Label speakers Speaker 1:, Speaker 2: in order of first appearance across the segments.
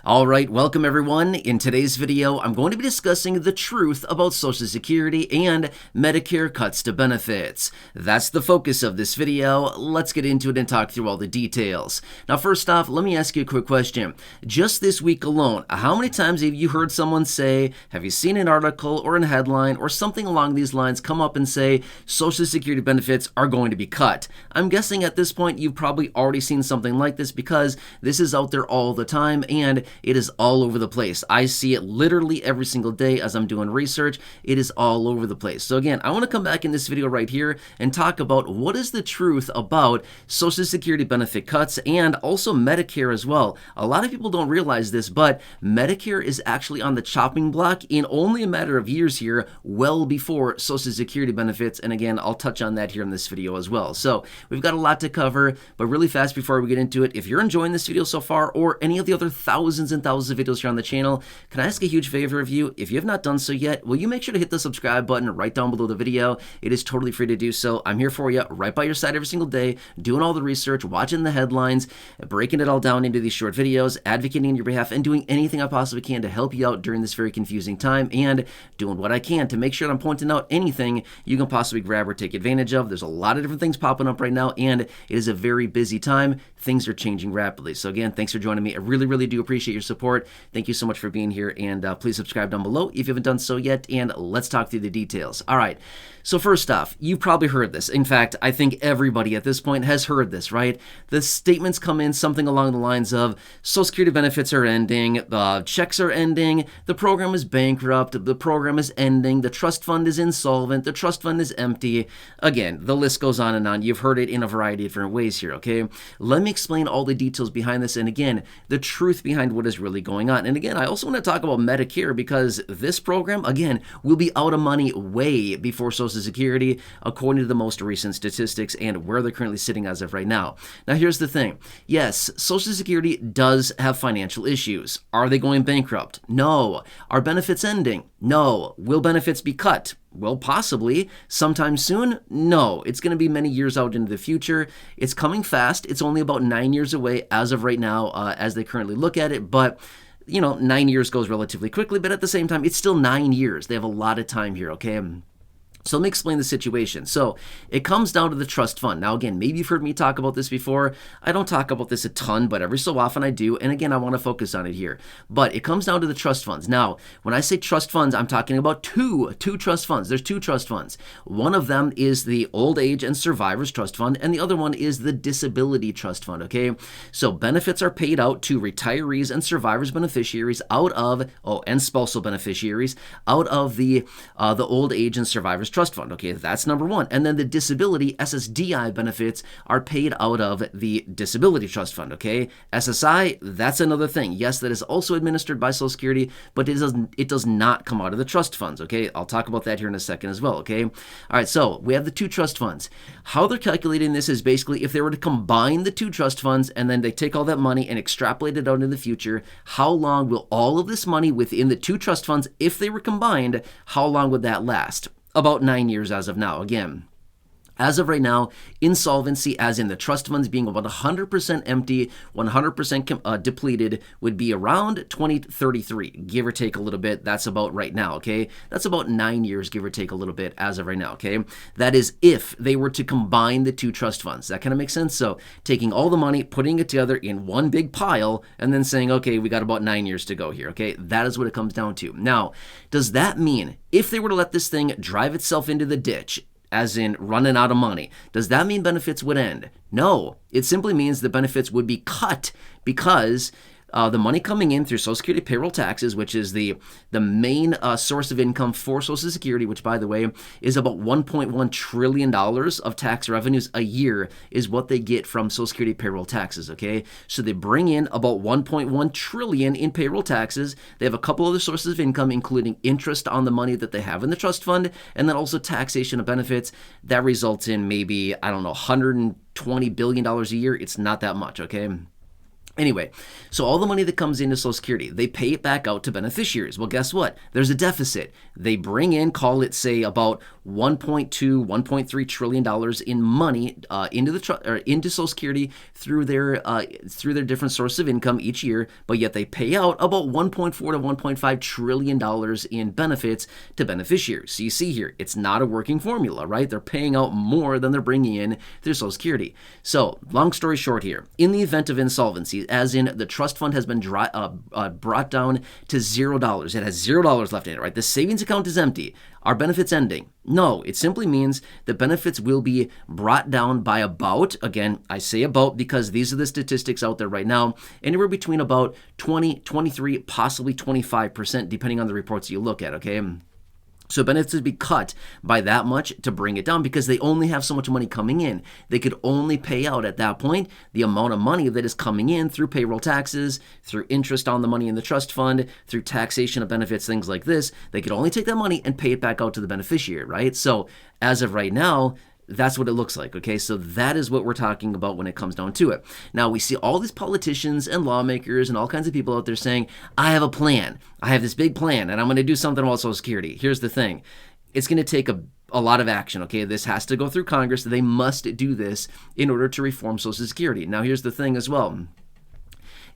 Speaker 1: All right, welcome everyone. In today's video, I'm going to be discussing the truth about Social Security and Medicare cuts to benefits. That's the focus of this video. Let's get into it and talk through all the details. Now, first off, let me ask you a quick question. Just this week alone, how many times have you heard someone say, have you seen an article or a headline or something along these lines come up and say, Social Security benefits are going to be cut? I'm guessing at this point, you've probably already seen something like this because this is out there all the time and it is all over the place. I see it literally every single day as I'm doing research. It is all over the place. So again, I want to come back in this video right here and talk about what is the truth about Social Security benefit cuts and also Medicare as well. A lot of people don't realize this, but Medicare is actually on the chopping block in only a matter of years here, well before Social Security benefits. And again, I'll touch on that here in this video as well. So we've got a lot to cover, but really fast before we get into it, if you're enjoying this video so far or any of the other thousands and thousands of videos here on the channel, can I ask a huge favor of you? If you have not done so yet, will you make sure to hit the subscribe button right down below the video? It is totally free to do so. I'm here for you, right by your side every single day, doing all the research, watching the headlines, breaking it all down into these short videos, advocating on your behalf, and doing anything I possibly can to help you out during this very confusing time, and doing what I can to make sure that I'm pointing out anything you can possibly grab or take advantage of. There's a lot of different things popping up right now, and it is a very busy time. Things are changing rapidly. So again, thanks for joining me. I really do appreciate your support. Thank you so much for being here, and please subscribe down below if you haven't done so yet, and let's talk through the details. All right, so first off, you've probably heard this. In fact, I think everybody at this point has heard this, right? The statements come in something along the lines of Social Security benefits are ending, the checks are ending, the program is bankrupt, the program is ending, the trust fund is insolvent, the trust fund is empty. Again, the list goes on and on. You've heard it in a variety of different ways here, okay? Let me explain all the details behind this, and again, the truth behind what is really going on. And again, I also want to talk about Medicare because this program, again, will be out of money way before Social Security, according to the most recent statistics and where they're currently sitting as of right now. Now, here's the thing. Yes, Social Security does have financial issues. Are they going bankrupt? No. Are benefits ending? No. Will benefits be cut? Well, possibly. Sometime soon? No. It's going to be many years out into the future. It's coming fast. It's only about 9 years away as of right now, as they currently look at it. But, you know, 9 years goes relatively quickly, but at the same time, it's still 9 years. They have a lot of time here, okay? So let me explain the situation. So it comes down to the trust fund. Now, again, maybe you've heard me talk about this before. I don't talk about this a ton, but every so often I do. And again, I want to focus on it here. But it comes down to the trust funds. Now, when I say trust funds, I'm talking about two trust funds. There's two trust funds. One of them is the Old Age and Survivors Trust Fund, and the other one is the Disability Trust Fund, okay? So benefits are paid out to retirees and survivors beneficiaries out of, and spousal beneficiaries out of the Old Age and Survivors Trust Fund. Okay, that's number one. And then the disability SSDI benefits are paid out of the Disability Trust Fund. Okay, SSI, that's another thing. Yes, that is also administered by Social Security, but it does not come out of the trust funds. Okay, I'll talk about that here in a second as well. Okay, all right. So we have the two trust funds. How they're calculating this is basically if they were to combine the two trust funds and then they take all that money and extrapolate it out in the future, how long will all of this money within the two trust funds, if they were combined, how long would that last? About 9 years as of now. Again, as of right now, insolvency, as in the trust funds being about 100% empty, 100% depleted, would be around 2033, give or take a little bit. That's about right now, okay? That's about 9 years, give or take a little bit, as of right now, okay? That is if they were to combine the two trust funds. That kind of makes sense? So taking all the money, putting it together in one big pile, and then saying, okay, we got about 9 years to go here, okay? That is what it comes down to. Now, does that mean if they were to let this thing drive itself into the ditch, as in running out of money, does that mean benefits would end? No, it simply means the benefits would be cut because the money coming in through Social Security payroll taxes, which is the main source of income for Social Security, which, by the way, is about $1.1 trillion of tax revenues a year is what they get from Social Security payroll taxes, okay? So they bring in about $1.1 trillion in payroll taxes. They have a couple other sources of income, including interest on the money that they have in the trust fund, and then also taxation of benefits. That results in maybe, I don't know, $120 billion a year. It's not that much, okay? Anyway, so all the money that comes into Social Security, they pay it back out to beneficiaries. Well, guess what? There's a deficit. They bring in, call it, say, about $1.2, $1.3 trillion in money into Social Security through their different source of income each year, but yet they pay out about $1.4 to $1.5 trillion in benefits to beneficiaries. So you see here, it's not a working formula, right? They're paying out more than they're bringing in through Social Security. So, long story short here, in the event of insolvency, as in the trust fund has been brought down to $0. It has $0 left in it, right? The savings account is empty. Are benefits ending? No, it simply means that benefits will be brought down by about, again, I say about because these are the statistics out there right now, anywhere between about 20, 23, possibly 25%, depending on the reports you look at, okay? So benefits would be cut by that much to bring it down because they only have so much money coming in. They could only pay out at that point the amount of money that is coming in through payroll taxes, through interest on the money in the trust fund, through taxation of benefits, things like this. They could only take that money and pay it back out to the beneficiary, right? So as of right now, that's what it looks like, okay? So that is what we're talking about when it comes down to it. Now, we see all these politicians and lawmakers and all kinds of people out there saying, I have a plan. I have this big plan, and I'm going to do something about Social Security. Here's the thing. It's going to take a lot of action, okay? This has to go through Congress. They must do this in order to reform Social Security. Now, here's the thing as well.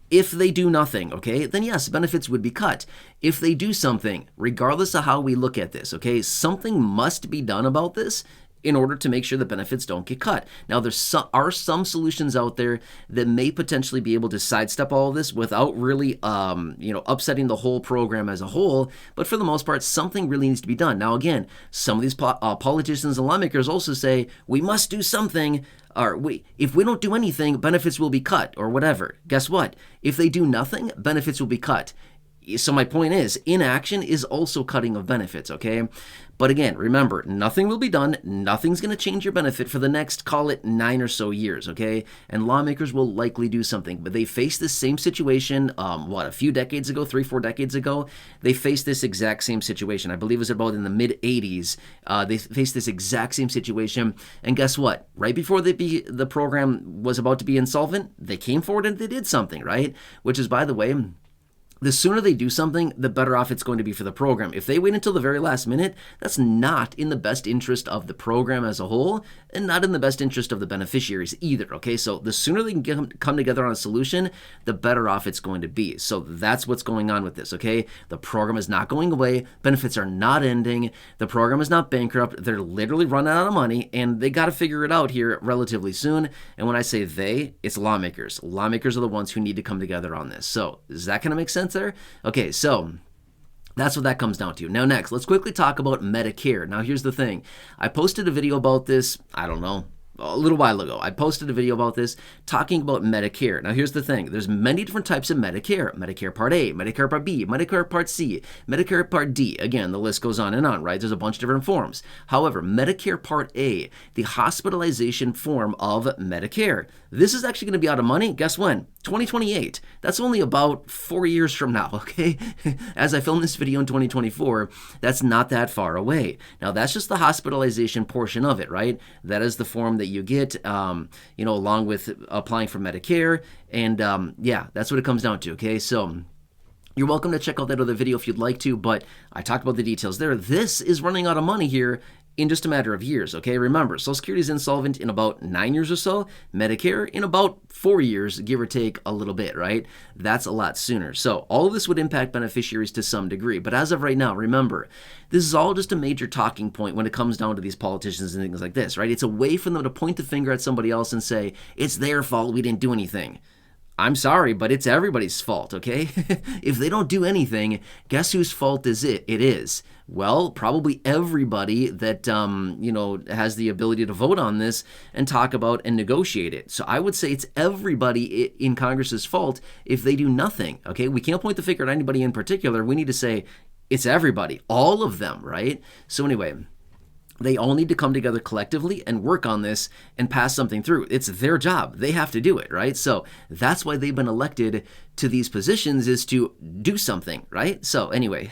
Speaker 1: If they do nothing, okay, then yes, benefits would be cut. If they do something, regardless of how we look at this, okay, something must be done about this in order to make sure the benefits don't get cut. Now, there are some solutions out there that may potentially be able to sidestep all of this without really, upsetting the whole program as a whole. But for the most part, something really needs to be done. Now, again, some of these politicians and lawmakers also say we must do something. Or if we don't do anything, benefits will be cut or whatever. Guess what? If they do nothing, benefits will be cut. So my point is, inaction is also cutting of benefits, okay? But again, remember, nothing will be done. Nothing's going to change your benefit for the next, call it 9 or so years, okay? And lawmakers will likely do something. But they faced this same situation, a few decades ago, 3-4 decades ago? They faced this exact same situation. I believe it was about in the mid-'80s. They faced this exact same situation. And guess what? Right before the program was about to be insolvent, they came forward and they did something, right? Which is, by the way, the sooner they do something, the better off it's going to be for the program. If they wait until the very last minute, that's not in the best interest of the program as a whole and not in the best interest of the beneficiaries either, okay? So the sooner they can come together on a solution, the better off it's going to be. So that's what's going on with this, okay? The program is not going away. Benefits are not ending. The program is not bankrupt. They're literally running out of money, and they got to figure it out here relatively soon. And when I say they, it's lawmakers. Lawmakers are the ones who need to come together on this. So does that kind of make sense there? Okay, so that's what that comes down to. Now next, let's quickly talk about Medicare. Now here's the thing. I posted a video about this, I don't know, a little while ago. I posted a video about this talking about Medicare. Now here's the thing. There's many different types of Medicare. Medicare Part A, Medicare Part B, Medicare Part C, Medicare Part D. Again, the list goes on and on, right? There's a bunch of different forms. However, Medicare Part A, the hospitalization form of Medicare, this is actually going to be out of money. Guess when? 2028. That's only about 4 years from now, okay? As I film this video in 2024, that's not that far away. Now, that's just the hospitalization portion of it, right? That is the form that you get, along with applying for Medicare. And that's what it comes down to, okay? So you're welcome to check out that other video if you'd like to, but I talked about the details there. This is running out of money here in just a matter of years, okay? Remember, Social Security is insolvent in about 9 years or so. Medicare in about 4 years, give or take a little bit, right? That's a lot sooner. So all of this would impact beneficiaries to some degree. But as of right now, remember, this is all just a major talking point when it comes down to these politicians and things like this, right? It's a way for them to point the finger at somebody else and say, it's their fault, we didn't do anything. I'm sorry, but it's everybody's fault, okay? If they don't do anything, guess whose fault is it? It is. Well, probably everybody that, has the ability to vote on this and talk about and negotiate it. So I would say it's everybody in Congress's fault if they do nothing, okay? We can't point the finger at anybody in particular. We need to say it's everybody, all of them, right? So anyway, They all need to come together collectively and work on this and pass something through. It's their job. They have to do it, right? So that's why they've been elected to these positions, is to do something, right? So anyway,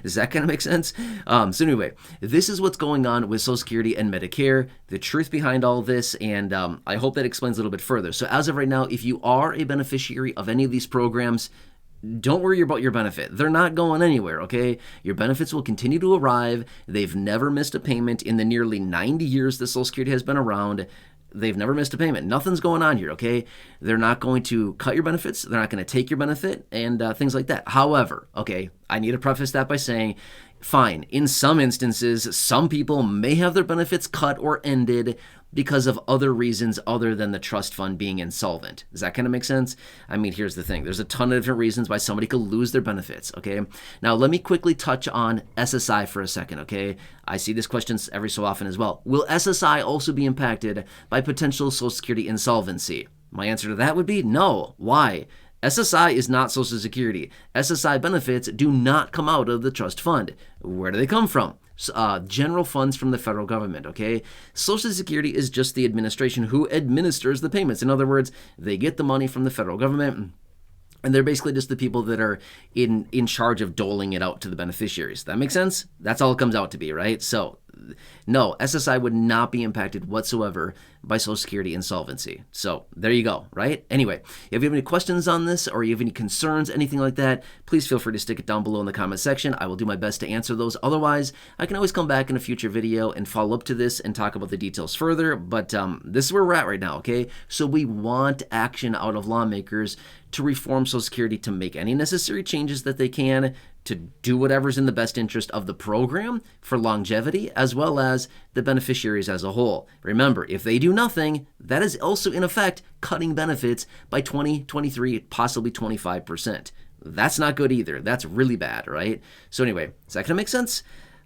Speaker 1: does that kind of make sense? So anyway, this is what's going on with Social Security and Medicare, the truth behind all this, and I hope that explains a little bit further. So as of right now, if you are a beneficiary of any of these programs, don't worry about your benefit. They're not going anywhere, okay? Your benefits will continue to arrive. They've never missed a payment in the nearly 90 years that Social Security has been around. They've never missed a payment. Nothing's going on here, okay? They're not going to cut your benefits. They're not going to take your benefit and things like that. However, okay, I need to preface that by saying, fine, in some instances, some people may have their benefits cut or ended because of other reasons other than the trust fund being insolvent. Does that kind of make sense? I mean, here's the thing. There's a ton of different reasons why somebody could lose their benefits, okay? Now, let me quickly touch on SSI for a second, okay? I see this question every so often as well. Will SSI also be impacted by potential Social Security insolvency? My answer to that would be no. Why? SSI is not Social Security. SSI benefits do not come out of the trust fund. Where do they come from? General funds from the federal government, okay? Social Security is just the administration who administers the payments. In other words, they get the money from the federal government, and they're basically just the people that are in charge of doling it out to the beneficiaries. That makes sense? That's all it comes out to be, right? So, no, SSI would not be impacted whatsoever by Social Security insolvency. So there you go, right? Anyway, if you have any questions on this or you have any concerns, anything like that, please feel free to stick it down below in the comment section. I will do my best to answer those. Otherwise, I can always come back in a future video and follow up to this and talk about the details further. But this is where we're at right now, okay? So we want action out of lawmakers to reform Social Security, to make any necessary changes that they can, to do whatever's in the best interest of the program for longevity, as well as the beneficiaries as a whole. Remember, if they do nothing, that is also in effect cutting benefits by 20, 23, possibly 25%. That's not good either. That's really bad, right? So anyway, is that going to make sense?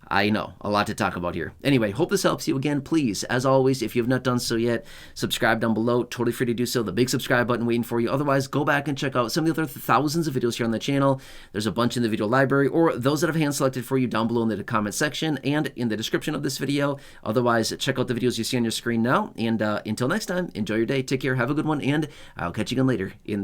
Speaker 1: I know, a lot to talk about here. Anyway, hope this helps you. Again, please, as always, if you have not done so yet, subscribe down below. Totally free to do so. The big subscribe button waiting for you. Otherwise, go back and check out some of the other thousands of videos here on the channel. There's a bunch in the video library, or those that I've hand-selected for you down below in the comment section and in the description of this video. Otherwise, check out the videos you see on your screen now. And until next time, enjoy your day. Take care. Have a good one. And I'll catch you again later in the